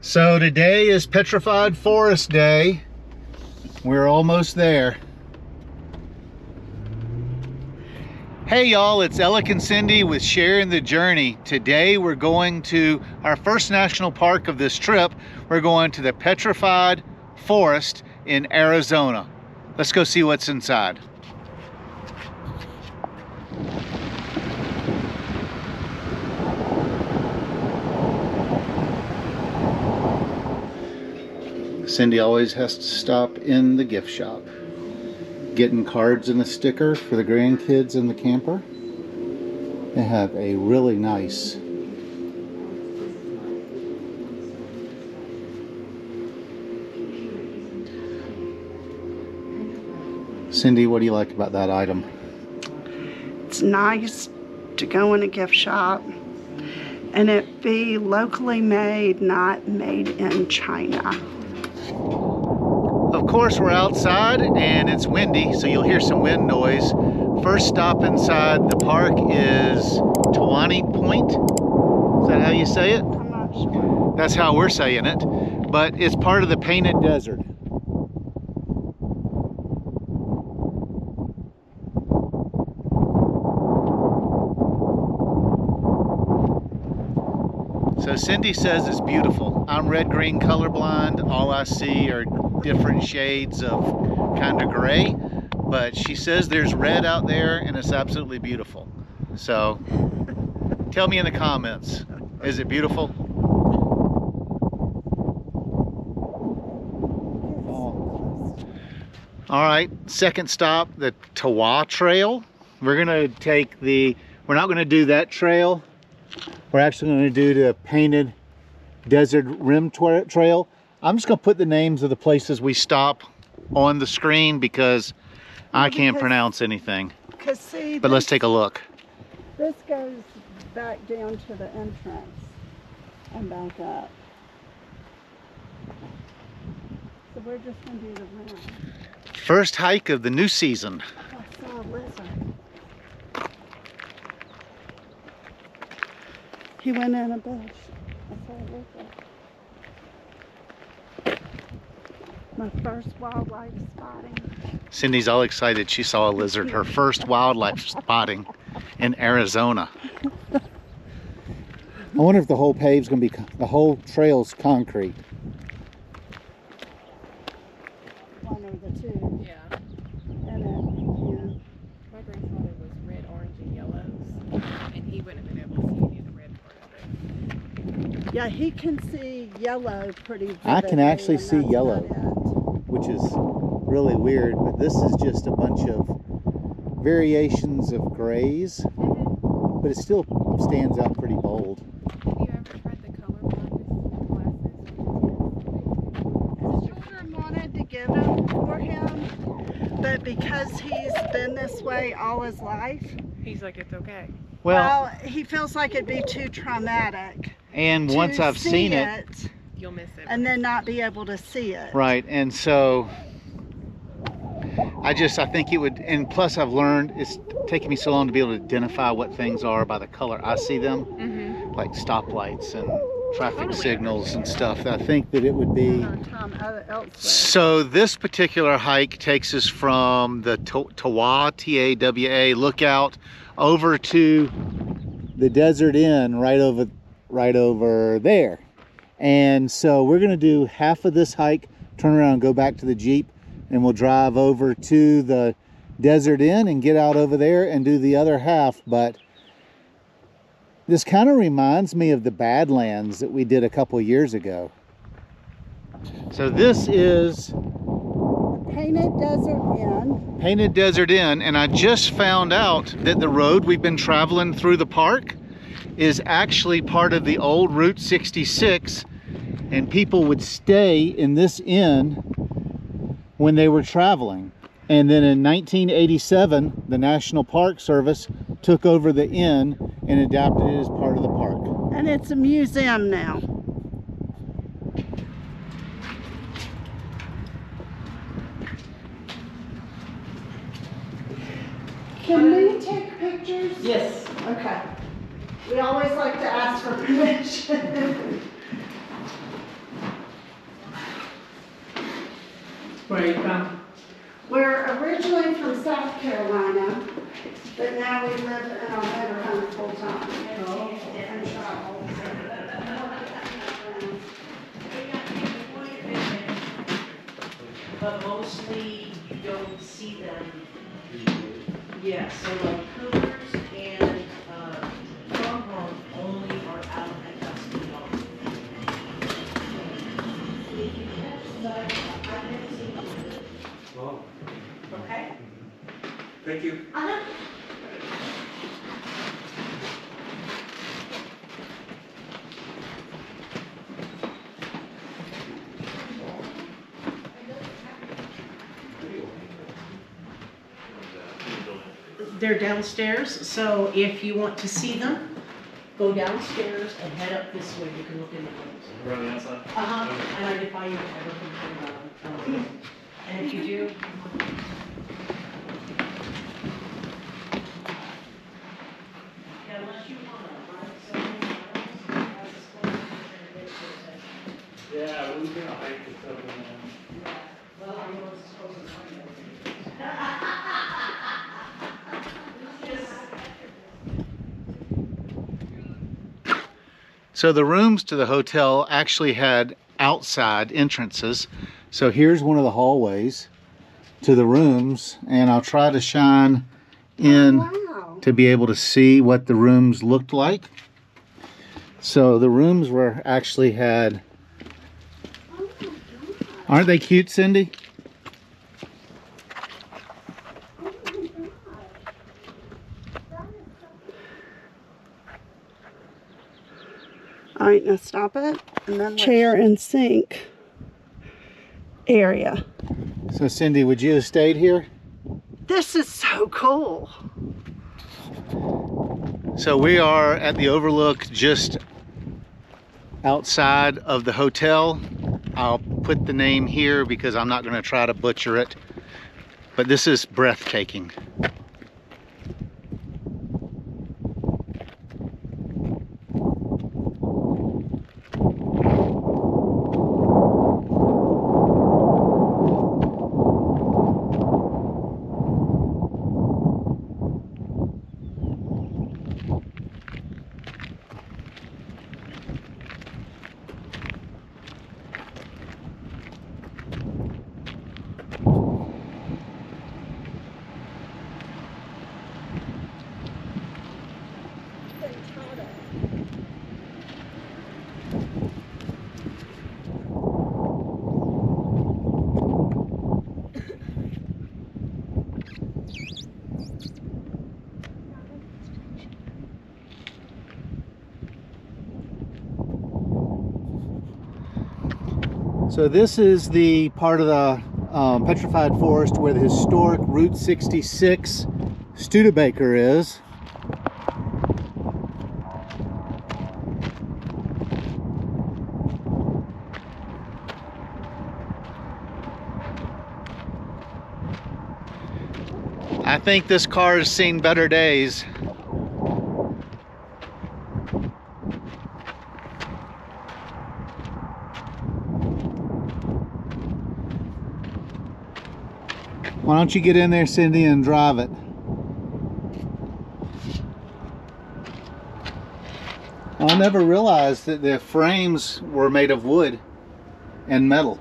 So today is Petrified Forest Day. We're almost there. Hey y'all, it's Alec and Cindy with Sharing the Journey. Today we're going to our first national park of this trip. We're going to the Petrified Forest in Arizona. Let's go see what's inside. Cindy always has to stop in the gift shop, getting cards and a sticker for the grandkids in the camper. They have a really nice Cindy, what do you like about that item? It's nice to go in a gift shop and it be locally made, not made in China. Of course, we're outside and it's windy, so you'll hear some wind noise. First stop inside the park is Tawani Point. Is that how you say it? I'm not sure. That's how we're saying it, but it's part of the Painted Desert. So Cindy says it's beautiful. I'm red-green colorblind. All I see are different shades of kind of gray, but she says there's red out there and it's absolutely beautiful. So tell me in the comments, is it beautiful? All right, second stop, the Tawa Trail. We're gonna take we're not gonna do that trail. We're actually going to do the Painted Desert Rim Trail. I'm just going to put the names of the places we stop on the screen because I can't pronounce anything. See, but let's take a look. This goes back down to the entrance and back up. So we're just going to do the rim. First hike of the new season. I saw a lizard. He went in a bush. I saw a lizard. My first wildlife spotting. Cindy's all excited. She saw a lizard. Her first wildlife spotting in Arizona. I wonder if the whole pave's going to be, the whole trail's concrete. One or the two. Yeah. And then, My grandfather was red, orange, and yellows, and he wouldn't have been able to see any of the red part of it. yeah, he can see yellow pretty vividly. I can actually and see that's yellow, about which is really weird, but this is just a bunch of variations of grays, but it still stands out pretty bold. Have you ever tried the color blindness glasses? Children wanted to give them for him, but because he's been this way all his life, He's like, it's okay. well, he feels like it'd be too traumatic. And once I've seen it, You'll miss it. and then not be able to see it. right, and so I think it would, and plus I've learned, it's taking me so long to be able to identify what things are by the color I see them, like stoplights and traffic signals and stuff. I think that it would be. So this particular hike takes us from the Tawa, T-A-W-A, lookout over to the Desert Inn right over there. And so we're going to do half of this hike, turn around and go back to the Jeep, and we'll drive over to the Desert Inn and get out over there and do the other half. But this kind of reminds me of the Badlands that we did a couple years ago. So this is Painted Desert Inn. Painted Desert Inn, and I just found out that the road we've been traveling through the park is actually part of the old Route 66, and people would stay in this inn when they were traveling. And then in 1987, the National Park Service took over the inn and adapted it as part of the park. And it's a museum now. Can we take pictures? Yes. Okay. We always like to ask for permission. Where are you from? We're originally from South Carolina, but now we live in our motorhome full time. And travel. But mostly you don't see them. Yeah, so like cougars and pronghorn only are out at dusk and dawn. If you catch that, I've never seen them. Well, Okay? thank you. They're downstairs, so if you want to see them, go downstairs and head up this way. You can look in the windows. Around the outside? Uh-huh, and I defy you to ever complain about them. And if you do, yeah, unless you want to, right? So many miles, Yeah, we were gonna hike this up and well, I know it's supposed to be. So the rooms to the hotel actually had outside entrances. So here's one of the hallways to the rooms, and I'll try to shine in Wow. to be able to see what the rooms looked like. So the rooms were actually had, Oh my God. aren't they cute, Cindy? Oh my God. All right, now stop it. And then chair and sink area. So Cindy, would you have stayed here? This is so cool. So we are at the overlook just outside of the hotel. I'll put the name here because I'm not going to try to butcher it. But this is breathtaking. So this is the part of the Petrified Forest where the historic Route 66 Studebaker is. I think this car has seen better days. Why don't you get in there, Cindy, and drive it? I never realized that the frames were made of wood and metal.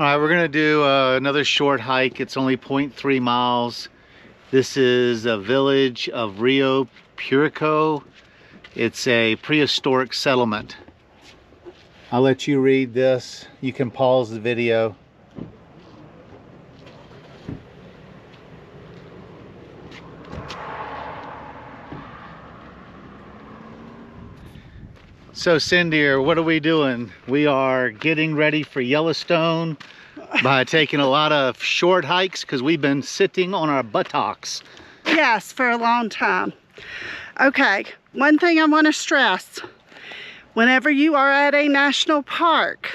All right, we're gonna do another short hike. It's only 0.3 miles. This is a village of Rio Purico. It's a prehistoric settlement. I'll let you read this. You can pause the video. So Cindy, what are we doing? We are getting ready for Yellowstone by taking a lot of short hikes because we've been sitting on our buttocks. Yes, for a long time. Okay, one thing I want to stress. Whenever you are at a national park,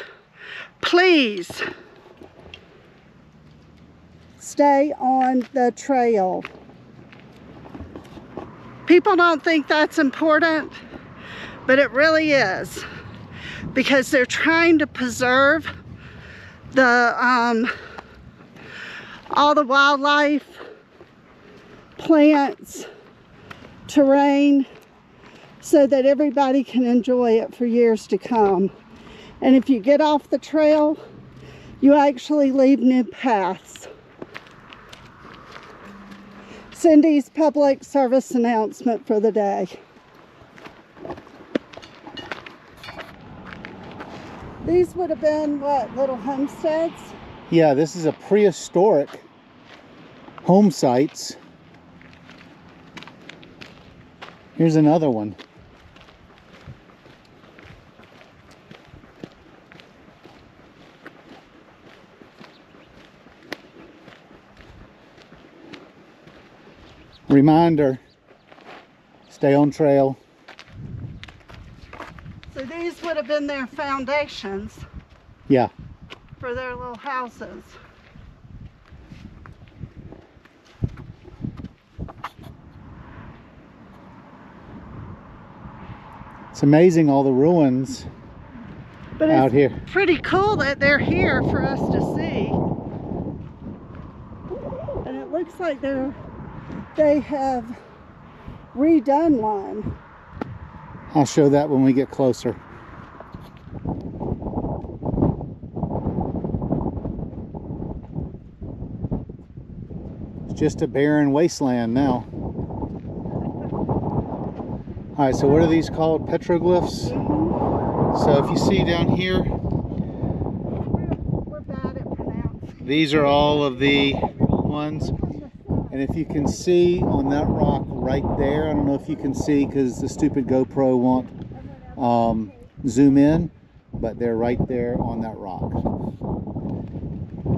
please stay on the trail. People don't think that's important, but it really is, because they're trying to preserve the all the wildlife, plants, terrain, so that everybody can enjoy it for years to come. And if you get off the trail, you actually leave new paths. Cindy's public service announcement for the day. These would have been, what, little homesteads? Yeah, this is a prehistoric home sites. Here's another one. Reminder, stay on trail. So these would have been their foundations Yeah. for their little houses. It's amazing all the ruins But out it's here. pretty cool that they're here for us to see. And it looks like they have redone one. I'll show that when we get closer. It's just a barren wasteland now. All right, so what are these called? Petroglyphs? So if you see down here, We're bad at pronouncing. these are all of the ones. And if you can see on that rock right there, I don't know if you can see because the stupid GoPro won't zoom in, but they're right there on that rock.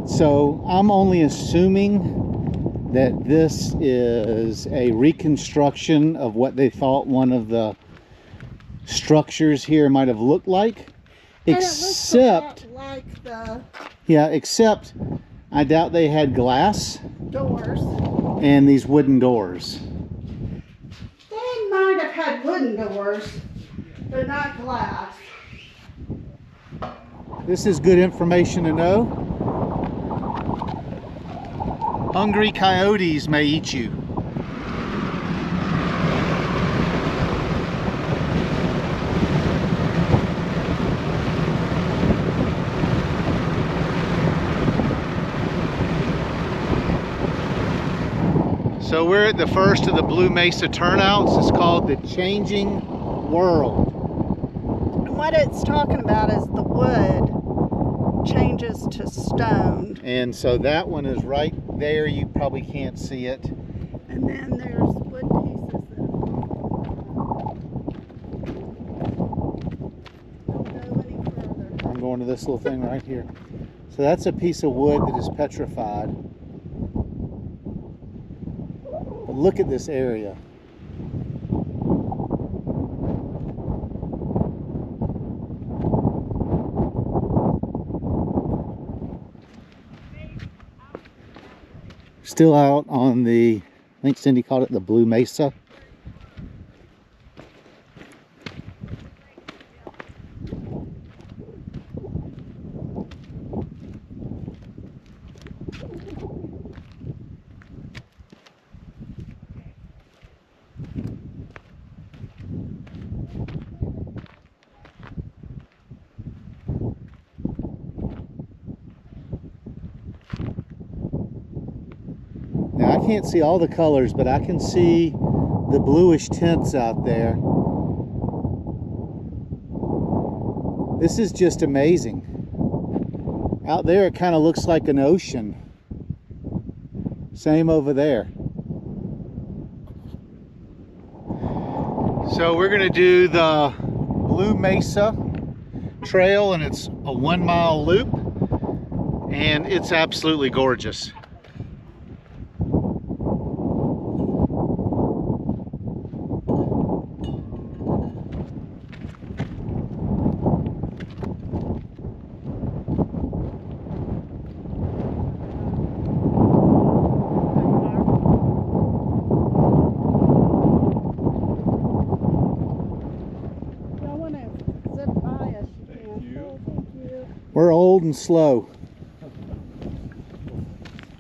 So I'm only assuming that this is a reconstruction of what they thought one of the structures here might have looked like. And Except, it looks a lot like the yeah, except I doubt they had glass doors. and these wooden doors. They might have had wooden doors, but not glass. This is good information to know. Hungry coyotes may eat you. So we're at the first of the Blue Mesa turnouts. It's called the Changing World. And what it's talking about is the wood changes to stone. And so that one is right there. You probably can't see it. And then there's wood pieces that don't go any further. I'm going to this little thing right here. So that's a piece of wood that is petrified. But look at this area. Still out on the, I think Cindy called it the Blue Mesa. Now I can't see all the colors, but I can see the bluish tints out there. This is just amazing. Out there it kind of looks like an ocean. Same over there. So we're gonna do the Blue Mesa Trail, and it's a 1 mile loop, and it's absolutely gorgeous. We're old and slow.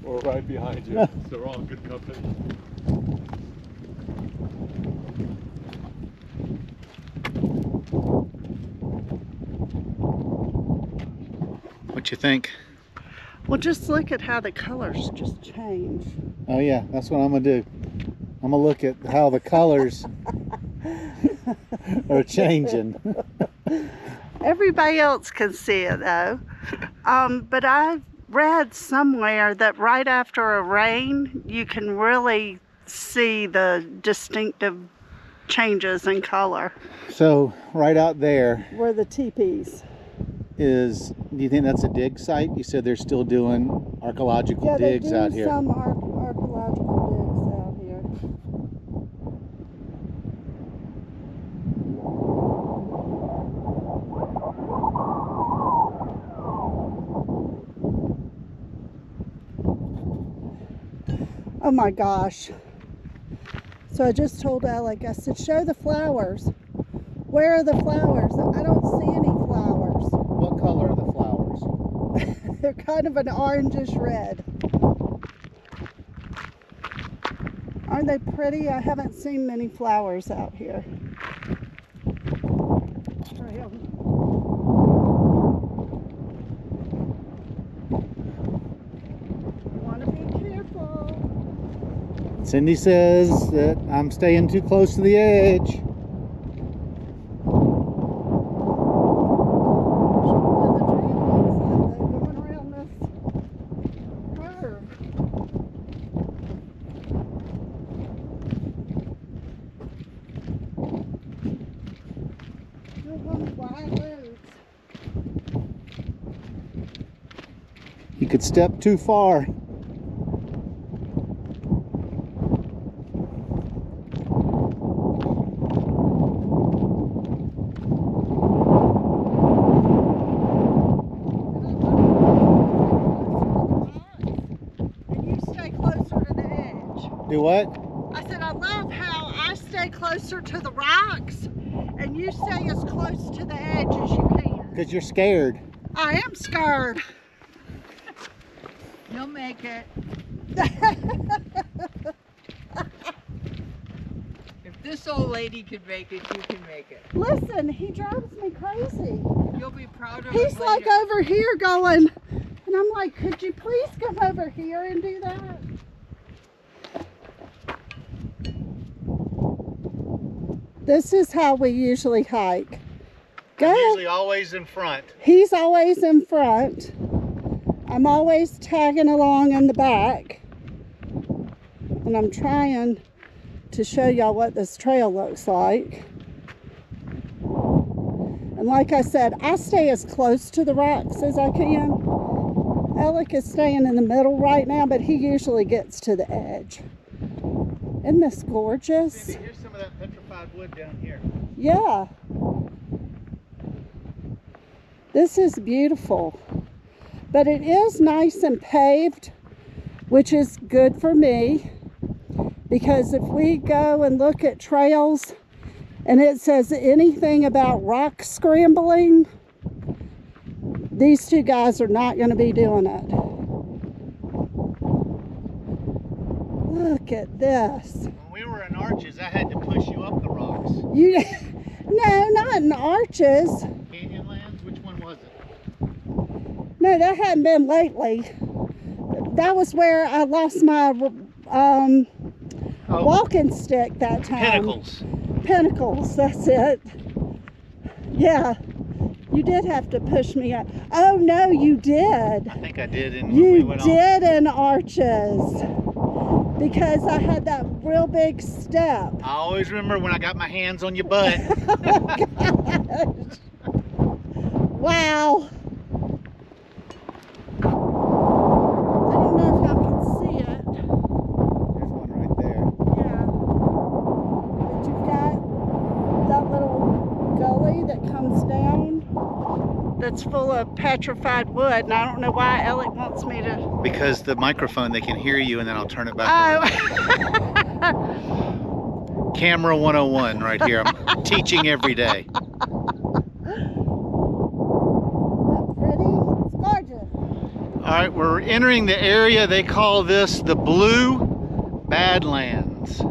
We're right behind you, so we're all in good company. What you think? Well, just look at how the colors just change. Oh yeah, that's what I'm gonna do. I'm gonna look at how the colors are changing. Everybody else can see it though. But I read somewhere that right after a rain, you can really see the distinctive changes in color. So right out there Where the teepees. is, do you think that's a dig site? You said they're still doing archaeological Yeah, they digs do out here. some archaeological digs out here. Oh my gosh. So I just told Alec, I said, show the flowers. Where are the flowers? I don't see any flowers. What color are the flowers? They're kind of an orangish red. Aren't they pretty? I haven't seen many flowers out here. Want to be careful. Cindy says that I'm staying too close to the edge. You could step too far. Do what? I said, I love how I stay closer to the rocks and you stay as close to the edge as you can. Because you're scared. I am scared. You'll make it. If this old lady could make it, you can make it. Listen, he drives me crazy. You'll be proud of He's it like later. over here going, and I'm like, could you please come over here and do that? This is how we usually hike. Go. I'm usually always in front. He's always in front. I'm always tagging along in the back. And I'm trying to show y'all what this trail looks like. And like I said, I stay as close to the rocks as I can. Alec is staying in the middle right now, but he usually gets to the edge. Isn't this gorgeous? Cindy, here's some of that petrified wood down here. Yeah. This is beautiful. But it is nice and paved, which is good for me. Because if we go and look at trails and it says anything about rock scrambling, these two guys are not going to be doing it. Look at this. When we were in Arches, I had to push you up the rocks. You, no, not in Arches. Canyonlands? Which one was it? No, that hadn't been lately. That was where I lost my walking stick that time. Pinnacles. Pinnacles, that's it. Yeah, you did have to push me up. Oh no, you did. I think I did. And You we went did in Arches. Because I had that real big step. I always remember when I got my hands on your butt. Oh gosh. Wow. I don't know if y'all can see it. There's one right there. Yeah. But you've got that little gully that comes down that's full of petrified wood, and I don't know why Alec wants me to. Because the microphone, they can hear you, and then I'll turn it back Oh. around. Camera 101 right here. I'm teaching every day. Isn't that pretty? All right, we're entering the area. They call this the Blue Badlands.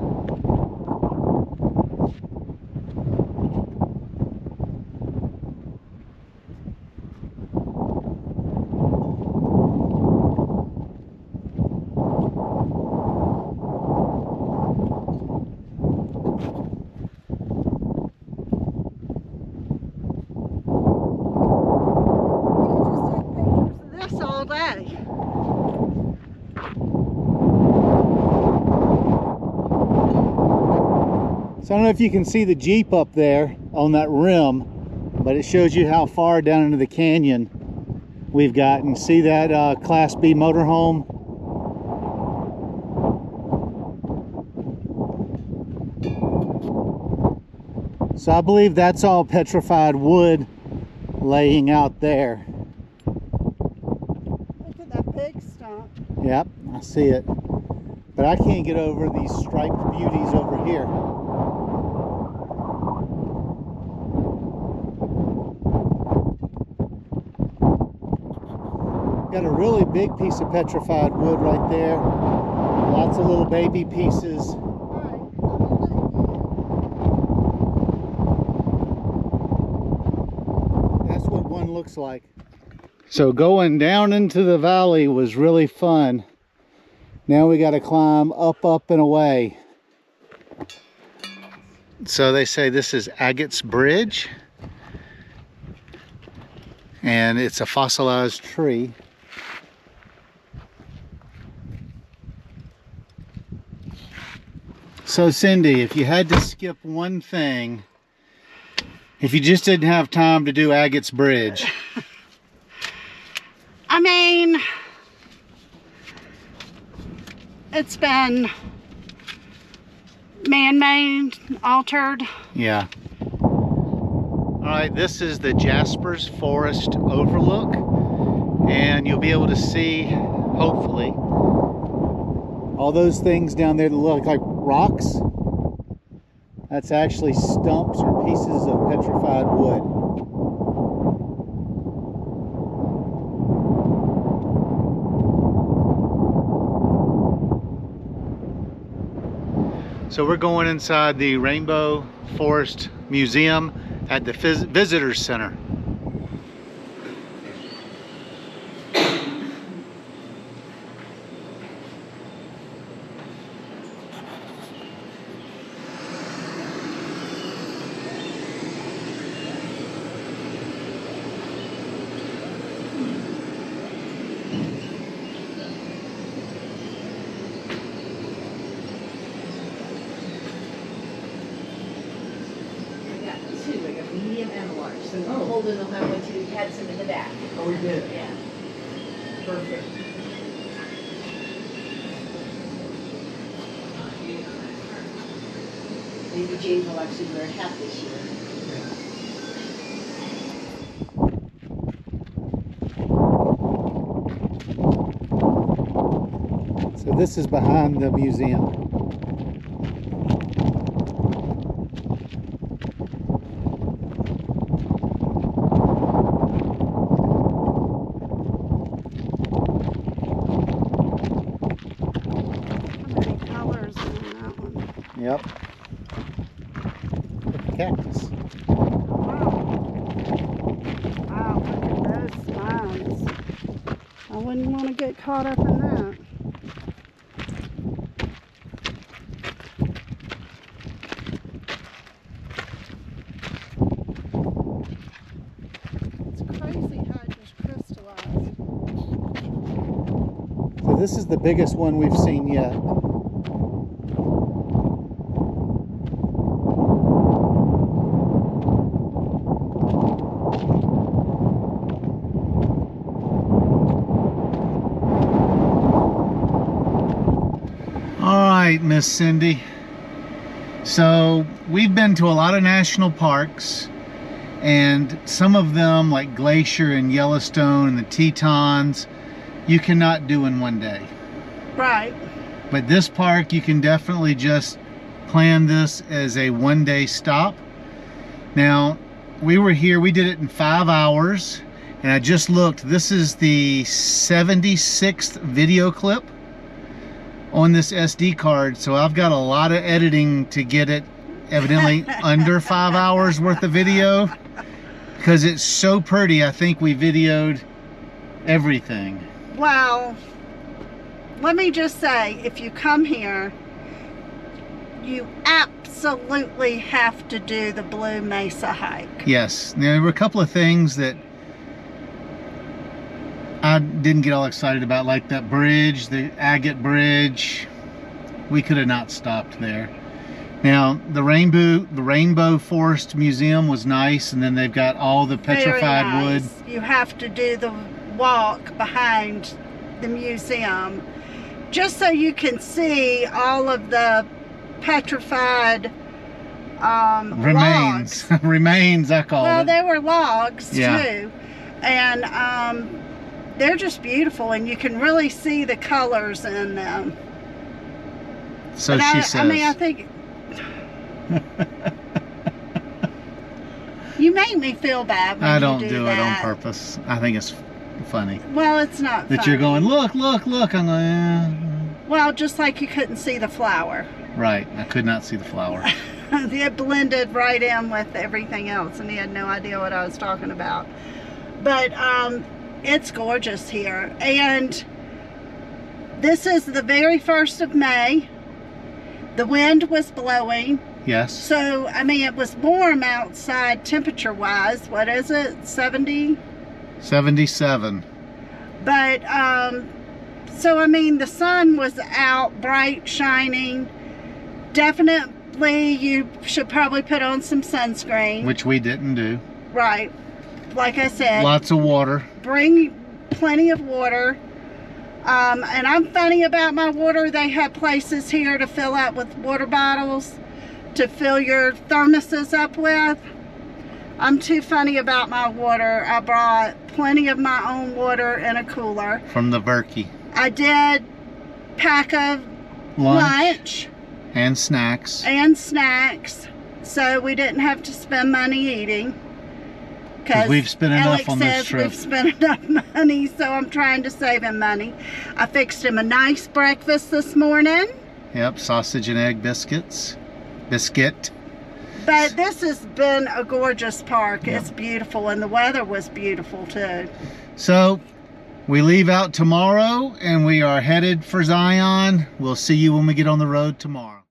This all day. So I don't know if you can see the Jeep up there on that rim, but it shows you how far down into the canyon we've gotten. See that Class B motorhome? So I believe that's all petrified wood laying out there. Look at that big stump. Yep, I see it. But I can't get over these striped beauties over here. Got a really big piece of petrified wood right there. Lots of little baby pieces. That's what one looks like. So going down into the valley was really fun. Now we got to climb up and away. So they say this is Agate's Bridge. And it's a fossilized tree. So Cindy, if you had to skip one thing, if you just didn't have time to do Agate's Bridge. I mean, it's been man-made, altered. Yeah. All right, this is the Jasper's Forest overlook, and you'll be able to see, hopefully, all those things down there that look like rocks. That's actually stumps or pieces of petrified wood. So we're going inside the Rainbow Forest Museum at the Visitor Center. Medium and large. So Holden will have one too. We had some in the back. Oh, we did? Yeah. Perfect. Maybe James will actually wear a hat this year. So this is behind the museum. Yep. Cactus. Wow, look at those spines. I wouldn't want to get caught up in that. It's crazy how it just crystallized. So this is the biggest one we've seen yet. Miss Cindy. So we've been to a lot of national parks, and some of them like Glacier and Yellowstone and the Tetons you cannot do in one day. Right. But this park you can definitely just plan this as a one-day stop. Now we were here, we did it in 5 hours, And I just looked, this is the 76th video clip on this SD card, so I've got a lot of editing to get it evidently under 5 hours worth of video, because it's so pretty. I think we videoed everything. Well, let me just say, if you come here, you absolutely have to do the Blue Mesa hike. Yes, there were a couple of things that I didn't get all excited about, like that bridge, the Agate bridge. We could have not stopped there. Now, the Rainbow Forest Museum was nice, and then they've got all the petrified wood. You have to do the walk behind the museum, just so you can see all of the petrified remains. logs. Remains, I call it. Well, they were logs Yeah. too, and they're just beautiful, and you can really see the colors in them. So But she says. I mean, I think you make me feel bad when I don't you do it on that. purpose. I think it's funny Well, it's not that funny. you're going, look, look, look. I'm going, Well, just like you couldn't see the flower. right. I could not see the flower. It blended right in with everything else, and he had no idea what I was talking about. But it's gorgeous here, and this is the very 1st of May. The wind was blowing, Yes. so I mean it was warm outside temperature-wise. What is it, 70? 77. But so I mean the sun was out, bright, shining. Definitely you should probably put on some sunscreen. Which we didn't do. Right, like I said, Lots of water. bring plenty of water. And I'm funny about my water. They have places here to fill up with water bottles to fill your thermoses up with. I'm too funny about my water. I brought plenty of my own water in a cooler. From the Verkey. I did pack a lunch and snacks. and snacks, so we didn't have to spend money eating. Because we've spent enough Alex on this says trip. we've spent enough money, so I'm trying to save him money. I fixed him a nice breakfast this morning. Yep, sausage and egg biscuits. Biscuit. But this has been a gorgeous park. It's beautiful, and the weather was beautiful too. So, we leave out tomorrow, and we are headed for Zion. We'll see you when we get on the road tomorrow.